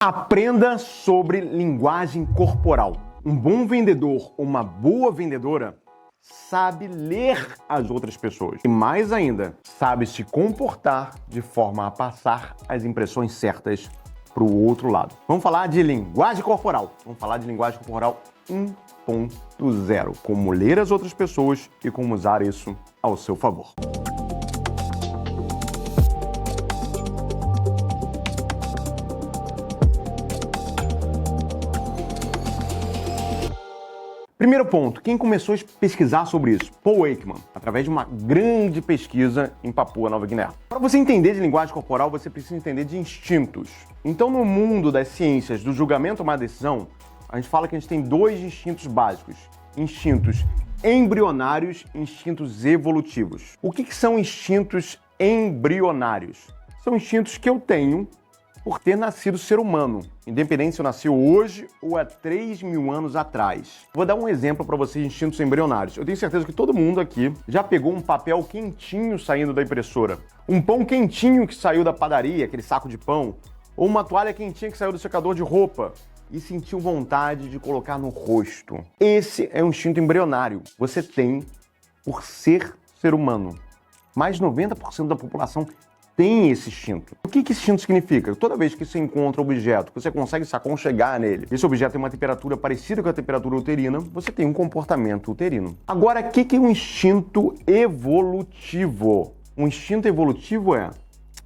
Aprenda sobre linguagem corporal. Um bom vendedor ou uma boa vendedora sabe ler as outras pessoas. E mais ainda, sabe se comportar de forma a passar as impressões certas para o outro lado. Vamos falar de linguagem corporal. Vamos falar de linguagem corporal 1.0. Como ler as outras pessoas e como usar isso ao seu favor. Primeiro ponto, quem começou a pesquisar sobre isso? Paul Ekman, através de uma grande pesquisa em Papua Nova Guiné. Para você entender de linguagem corporal, você precisa entender de instintos. Então, no mundo das ciências do julgamento ou uma decisão, a gente fala que a gente tem dois instintos básicos. Instintos embrionários e instintos evolutivos. O que são instintos embrionários? São instintos que eu tenho por ter nascido ser humano, independente se eu nasci hoje ou há 3.000 anos atrás. Vou dar um exemplo para vocês de instintos embrionários. Eu tenho certeza que todo mundo aqui já pegou um papel quentinho saindo da impressora, um pão quentinho que saiu da padaria, aquele saco de pão, ou uma toalha quentinha que saiu do secador de roupa e sentiu vontade de colocar no rosto. Esse é um instinto embrionário. Você tem por ser humano. Mais de 90% da população tem esse instinto. O que esse instinto significa? Toda vez que você encontra um objeto, que você consegue se aconchegar nele, esse objeto tem uma temperatura parecida com a temperatura uterina, você tem um comportamento uterino. Agora, o que é um instinto evolutivo? Um instinto evolutivo é,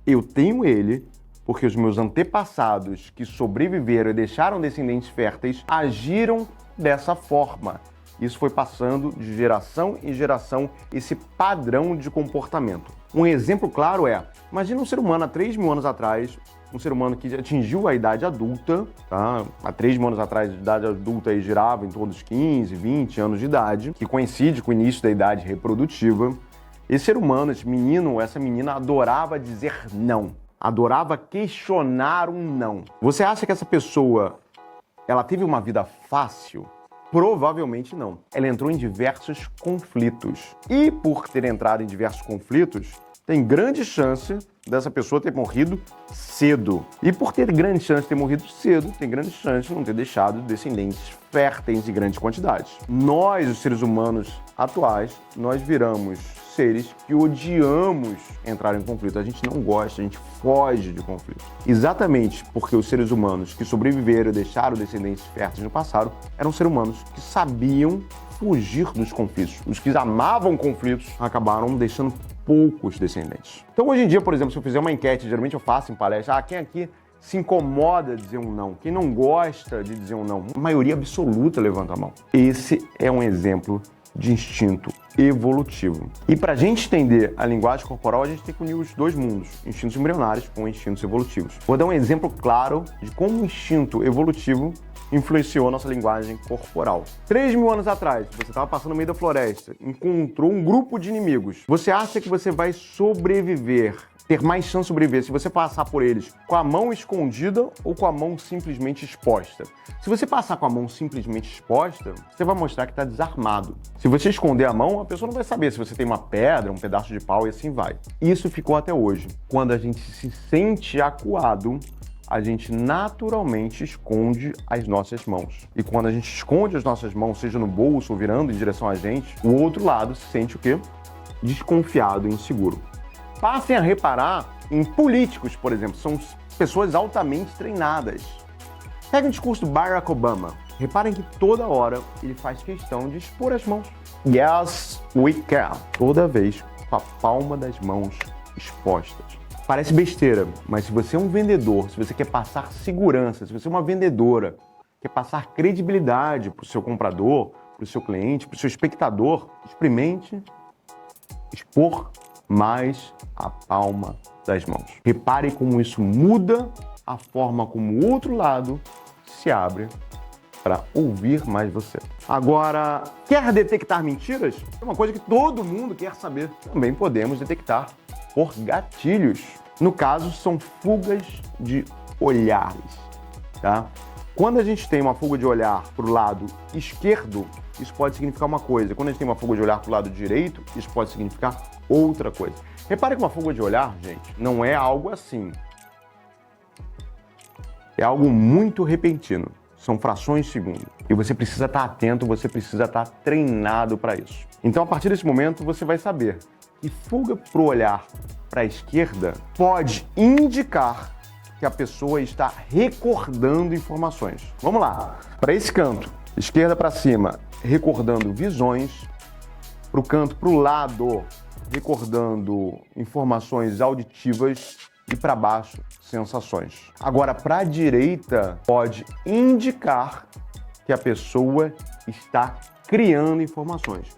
eu tenho ele porque os meus antepassados que sobreviveram e deixaram descendentes férteis agiram dessa forma. Isso foi passando de geração em geração, esse padrão de comportamento. Um exemplo claro é, imagina um ser humano há 3.000 anos atrás, um ser humano que atingiu a idade adulta, tá? Há 3.000 anos atrás, a idade adulta aí girava em torno dos 15, 20 anos de idade, que coincide com o início da idade reprodutiva. Esse ser humano, esse menino, essa menina adorava dizer não, adorava questionar um não. Você acha que essa pessoa, ela teve uma vida fácil? Provavelmente não. Ela entrou em diversos conflitos. E por ter entrado em diversos conflitos, tem grande chance dessa pessoa ter morrido cedo. E por ter grande chance de ter morrido cedo, tem grande chance de não ter deixado descendentes férteis em grandes quantidades. Nós, os seres humanos atuais, nós viramos seres que odiamos entrar em conflito. A gente não gosta, a gente foge de conflito. Exatamente porque os seres humanos que sobreviveram e deixaram descendentes férteis no passado eram seres humanos que sabiam fugir dos conflitos. Os que amavam conflitos acabaram deixando poucos descendentes. Então, hoje em dia, por exemplo, se eu fizer uma enquete, geralmente eu faço em palestra, quem aqui se incomoda de dizer um não? Quem não gosta de dizer um não? A maioria absoluta levanta a mão. Esse é um exemplo de instinto evolutivo. E para a gente entender a linguagem corporal, a gente tem que unir os dois mundos, instintos embrionários com instintos evolutivos. Vou dar um exemplo claro de como o instinto evolutivo influenciou a nossa linguagem corporal. 3.000 anos atrás, você estava passando no meio da floresta, encontrou um grupo de inimigos. Você acha que você vai sobreviver, ter mais chance de sobreviver se você passar por eles com a mão escondida ou com a mão simplesmente exposta? Se você passar com a mão simplesmente exposta, você vai mostrar que está desarmado. Se você esconder a mão, a pessoa não vai saber se você tem uma pedra, um pedaço de pau e assim vai. Isso ficou até hoje. Quando a gente se sente acuado, a gente naturalmente esconde as nossas mãos. E quando a gente esconde as nossas mãos, seja no bolso ou virando em direção a gente, o outro lado se sente o quê? Desconfiado e inseguro. Passem a reparar em políticos, por exemplo, são pessoas altamente treinadas. Pega o discurso do Barack Obama. Reparem que toda hora ele faz questão de expor as mãos. Yes, we can. Toda vez com a palma das mãos expostas. Parece besteira, mas se você é um vendedor, se você quer passar segurança, se você é uma vendedora, quer passar credibilidade para o seu comprador, para o seu cliente, para o seu espectador, experimente expor mais a palma das mãos. Repare como isso muda a forma como o outro lado se abre para ouvir mais você. Agora, quer detectar mentiras? É uma coisa que todo mundo quer saber. Também podemos detectar por gatilhos. No caso, são fugas de olhares, tá? Quando a gente tem uma fuga de olhar para o lado esquerdo, isso pode significar uma coisa. Quando a gente tem uma fuga de olhar para o lado direito, isso pode significar outra coisa. Repare que uma fuga de olhar, gente, não é algo assim. é algo muito repentino. São frações de segundo. E você precisa estar atento, você precisa estar treinado para isso. Então, a partir desse momento, você vai saber que fuga para o olhar para a esquerda pode indicar que a pessoa está recordando informações. Vamos lá. Para esse canto, esquerda para cima, recordando visões. Para o canto, para o lado, recordando informações auditivas. E para baixo, sensações. Agora, para a direita, pode indicar que a pessoa está criando informações,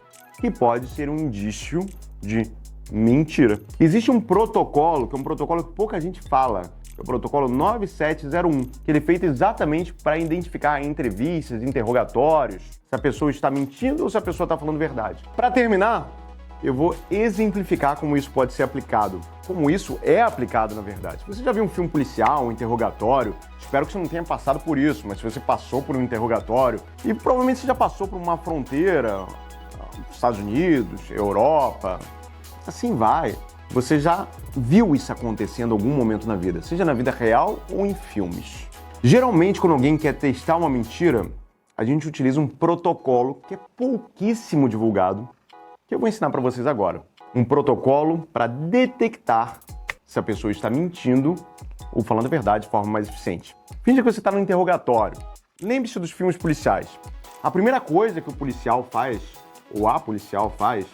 que pode ser um indício de mentira. Existe um protocolo, que é um protocolo que pouca gente fala, que é o protocolo 9701, que ele é feito exatamente para identificar em entrevistas, interrogatórios, se a pessoa está mentindo ou se a pessoa está falando verdade. Para terminar, eu vou exemplificar como isso pode ser aplicado, como isso é aplicado na verdade. Se você já viu um filme policial, um interrogatório, espero que você não tenha passado por isso, mas se você passou por um interrogatório, e provavelmente você já passou por uma fronteira, Estados Unidos, Europa, assim vai. Você já viu isso acontecendo em algum momento na vida, seja na vida real ou em filmes. Geralmente, quando alguém quer testar uma mentira, a gente utiliza um protocolo que é pouquíssimo divulgado, que eu vou ensinar para vocês agora. Um protocolo para detectar se a pessoa está mentindo ou falando a verdade de forma mais eficiente. Finge que você está no interrogatório. Lembre-se dos filmes policiais. A primeira coisa que o policial faz, ou a policial faz,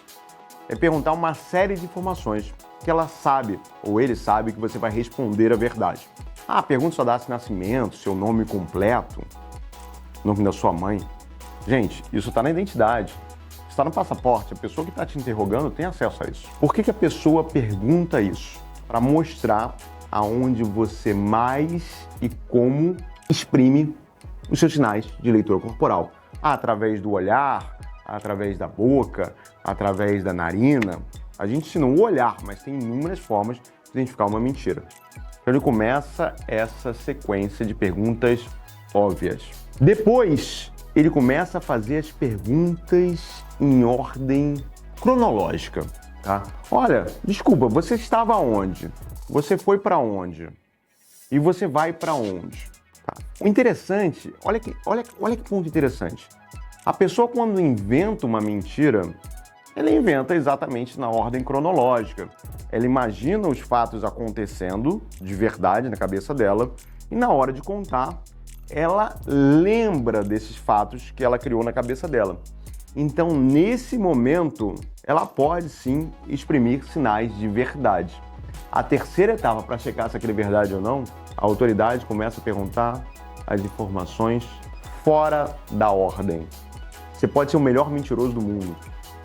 é perguntar uma série de informações que ela sabe, ou ele sabe, que você vai responder a verdade. Pergunta sua data de nascimento, seu nome completo, nome da sua mãe. Gente, isso está na identidade. Está no passaporte, a pessoa que está te interrogando tem acesso a isso. Por que a pessoa pergunta isso? Para mostrar aonde você mais e como exprime os seus sinais de leitura corporal. Através do olhar, através da boca, através da narina. A gente ensinou o olhar, mas tem inúmeras formas de identificar uma mentira. Então ele começa essa sequência de perguntas óbvias. Depois, ele começa a fazer as perguntas em ordem cronológica, tá? Olha, desculpa, você estava onde? Você foi para onde? E você vai para onde? Tá. O interessante, olha que ponto interessante. A pessoa, quando inventa uma mentira, ela inventa exatamente na ordem cronológica. Ela imagina os fatos acontecendo de verdade na cabeça dela e na hora de contar, ela lembra desses fatos que ela criou na cabeça dela. Então, nesse momento, ela pode sim exprimir sinais de verdade. A terceira etapa para checar se aquilo é verdade ou não, a autoridade começa a perguntar as informações fora da ordem. Você pode ser o melhor mentiroso do mundo,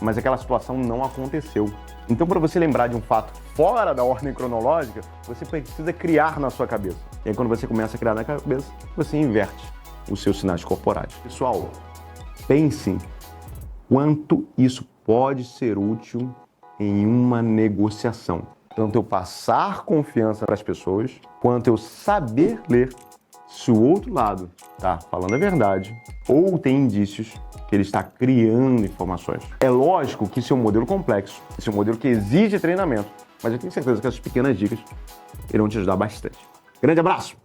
mas aquela situação não aconteceu. Então, para você lembrar de um fato fora da ordem cronológica, você precisa criar na sua cabeça. E aí, quando você começa a criar na cabeça, você inverte os seus sinais corporais. Pessoal, pensem quanto isso pode ser útil em uma negociação. Tanto eu passar confiança para as pessoas, quanto eu saber ler se o outro lado está falando a verdade ou tem indícios que ele está criando informações. É lógico que isso é um modelo complexo, esse é um modelo que exige treinamento, mas eu tenho certeza que essas pequenas dicas irão te ajudar bastante. Grande abraço!